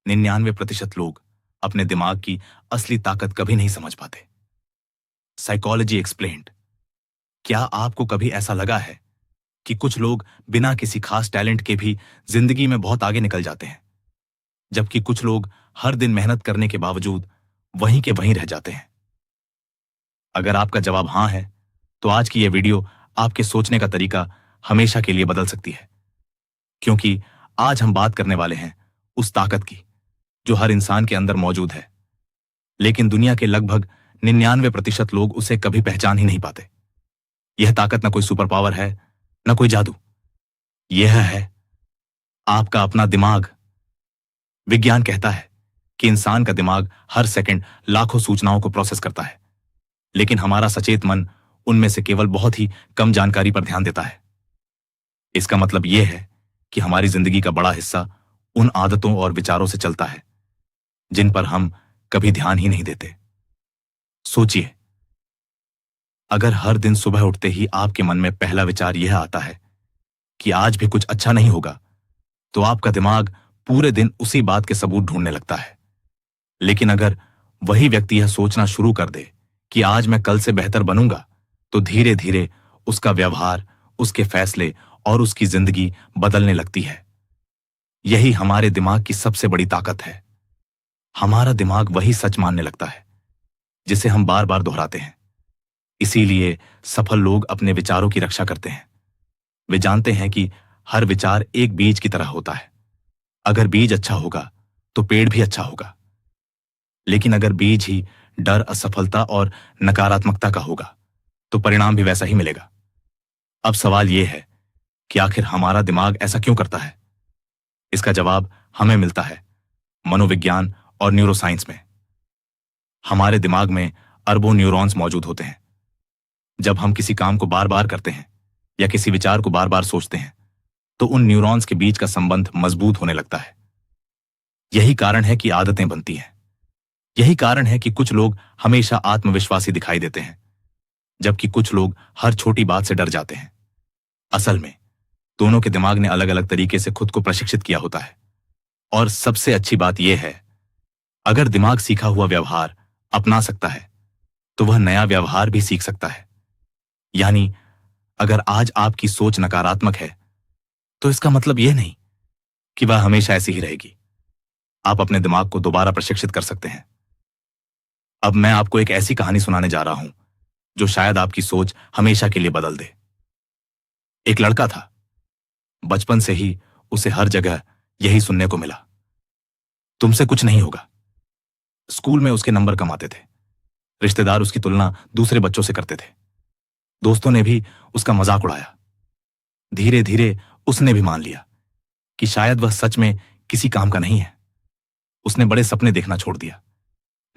99% लोग अपने दिमाग की असली ताकत कभी नहीं समझ पाते। Psychology explained. क्या आपको कभी ऐसा लगा है कि कुछ लोग बिना किसी खास टैलेंट के भी जिंदगी में बहुत आगे निकल जाते हैं, जबकि कुछ लोग हर दिन मेहनत करने के बावजूद वहीं के वहीं रह जाते हैं? अगर आपका जवाब हां है, तो आज की यह वीडियो आपके सोचने का तरीका हमेशा के लिए बदल सकती है। क्योंकि आज हम बात करने वाले हैं उस ताकत की जो हर इंसान के अंदर मौजूद है, लेकिन दुनिया के लगभग 99% लोग उसे कभी पहचान ही नहीं पाते। यह ताकत न कोई सुपर पावर है, न कोई जादू। यह है आपका अपना दिमाग। विज्ञान कहता है कि इंसान का दिमाग हर सेकंड लाखों सूचनाओं को प्रोसेस करता है, लेकिन हमारा सचेत मन उनमें से केवल बहुत ही कम जानकारी पर ध्यान देता है। इसका मतलब यह है कि हमारी जिंदगी का बड़ा हिस्सा उन आदतों और विचारों से चलता है जिन पर हम कभी ध्यान ही नहीं देते। सोचिए, अगर हर दिन सुबह उठते ही आपके मन में पहला विचार यह आता है कि आज भी कुछ अच्छा नहीं होगा, तो आपका दिमाग पूरे दिन उसी बात के सबूत ढूंढने लगता है। लेकिन अगर वही व्यक्ति यह सोचना शुरू कर दे कि आज मैं कल से बेहतर बनूंगा, तो धीरे धीरे उसका व्यवहार, उसके फैसले और उसकी जिंदगी बदलने लगती है। यही हमारे दिमाग की सबसे बड़ी ताकत है। हमारा दिमाग वही सच मानने लगता है जिसे हम बार बार दोहराते हैं। इसीलिए सफल लोग अपने विचारों की रक्षा करते हैं। वे जानते हैं कि हर विचार एक बीज की तरह होता है। अगर बीज अच्छा होगा तो पेड़ भी अच्छा होगा, लेकिन अगर बीज ही डर, असफलता और नकारात्मकता का होगा तो परिणाम भी वैसा ही मिलेगा। अब सवाल यह है कि आखिर हमारा दिमाग ऐसा क्यों करता है? इसका जवाब हमें मिलता है मनोविज्ञान और न्यूरोसाइंस में। हमारे दिमाग में अरबों न्यूरॉन्स मौजूद होते हैं। जब हम किसी काम को बार बार करते हैं या किसी विचार को बार बार सोचते हैं, तो उन न्यूरॉन्स के बीच का संबंध मजबूत होने लगता है। यही कारण है कि आदतें बनती हैं। यही कारण है कि कुछ लोग हमेशा आत्मविश्वासी दिखाई देते हैं, जबकि कुछ लोग हर छोटी बात से डर जाते हैं। असल में दोनों के दिमाग ने अलग अलग तरीके से खुद को प्रशिक्षित किया होता है। और सबसे अच्छी बात यह है, अगर दिमाग सीखा हुआ व्यवहार अपना सकता है, तो वह नया व्यवहार भी सीख सकता है। यानी अगर आज आपकी सोच नकारात्मक है, तो इसका मतलब यह नहीं कि वह हमेशा ऐसी ही रहेगी। आप अपने दिमाग को दोबारा प्रशिक्षित कर सकते हैं। अब मैं आपको एक ऐसी कहानी सुनाने जा रहा हूं जो शायद आपकी सोच हमेशा के लिए बदल दे। एक लड़का था। बचपन से ही उसे हर जगह यही सुनने को मिला, तुमसे कुछ नहीं होगा। स्कूल में उसके नंबर कम आते थे। रिश्तेदार उसकी तुलना दूसरे बच्चों से करते थे। दोस्तों ने भी उसका मजाक उड़ाया। धीरे धीरे उसने भी मान लिया कि शायद वह सच में किसी काम का नहीं है। उसने बड़े सपने देखना छोड़ दिया,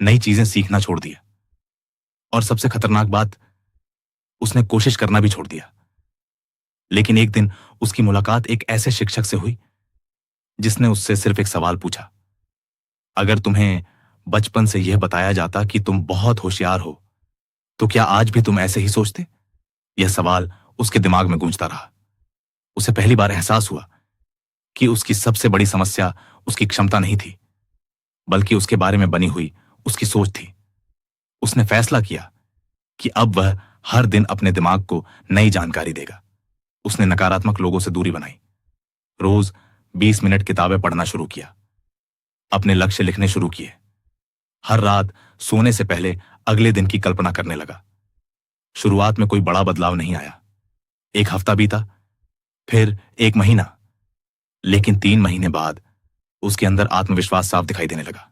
नई चीजें सीखना छोड़ दिया, और सबसे खतरनाक बात, उसने कोशिश करना भी छोड़ दिया। लेकिन एक दिन उसकी मुलाकात एक ऐसे शिक्षक से हुई जिसने उससे सिर्फ एक सवाल पूछा, अगर तुम्हें बचपन से यह बताया जाता कि तुम बहुत होशियार हो, तो क्या आज भी तुम ऐसे ही सोचते? यह सवाल उसके दिमाग में गूंजता रहा। उसे पहली बार एहसास हुआ कि उसकी सबसे बड़ी समस्या उसकी क्षमता नहीं थी, बल्कि उसके बारे में बनी हुई उसकी सोच थी। उसने फैसला किया कि अब वह हर दिन अपने दिमाग को नई जानकारी देगा। उसने नकारात्मक लोगों से दूरी बनाई, रोज 20 मिनट किताबें पढ़ना शुरू किया, अपने लक्ष्य लिखने शुरू किए, हर रात सोने से पहले अगले दिन की कल्पना करने लगा। शुरुआत में कोई बड़ा बदलाव नहीं आया। एक हफ्ता बीता, फिर एक महीना, लेकिन 3 महीने बाद उसके अंदर आत्मविश्वास साफ दिखाई देने लगा।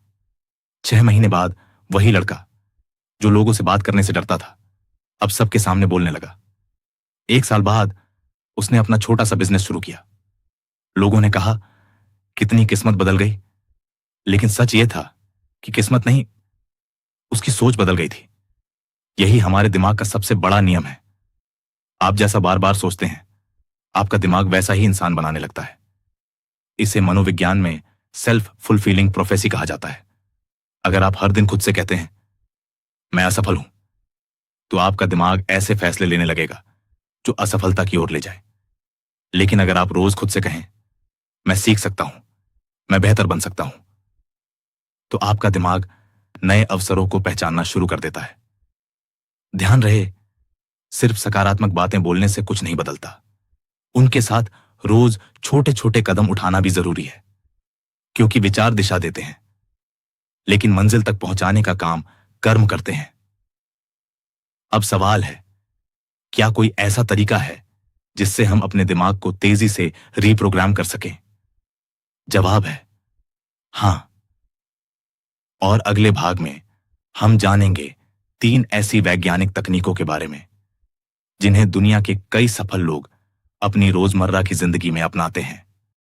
6 महीने बाद वही लड़का जो लोगों से बात करने से डरता था, अब सबके सामने बोलने लगा। 1 साल बाद उसने अपना छोटा सा बिजनेस शुरू किया। लोगों ने कहा, कितनी किस्मत बदल गई। लेकिन सच यह था कि किस्मत नहीं, उसकी सोच बदल गई थी। यही हमारे दिमाग का सबसे बड़ा नियम है। आप जैसा बार बार सोचते हैं, आपका दिमाग वैसा ही इंसान बनाने लगता है। इसे मनोविज्ञान में सेल्फ फुलफिलिंग प्रोफेसी कहा जाता है। अगर आप हर दिन खुद से कहते हैं, मैं असफल हूं, तो आपका दिमाग ऐसे फैसले लेने लगेगा जो असफलता की ओर ले जाए। लेकिन अगर आप रोज खुद से कहें, मैं सीख सकता हूं, मैं बेहतर बन सकता हूं, तो आपका दिमाग नए अवसरों को पहचानना शुरू कर देता है। ध्यान रहे, सिर्फ सकारात्मक बातें बोलने से कुछ नहीं बदलता। उनके साथ रोज छोटे छोटे कदम उठाना भी जरूरी है, क्योंकि विचार दिशा देते हैं, लेकिन मंजिल तक पहुंचाने का काम कर्म करते हैं। अब सवाल है, क्या कोई ऐसा तरीका है जिससे हम अपने दिमाग को तेजी से रीप्रोग्राम कर सकें? जवाब है हां। और अगले भाग में हम जानेंगे 3 ऐसी वैज्ञानिक तकनीकों के बारे में जिन्हें दुनिया के कई सफल लोग अपनी रोजमर्रा की जिंदगी में अपनाते हैं।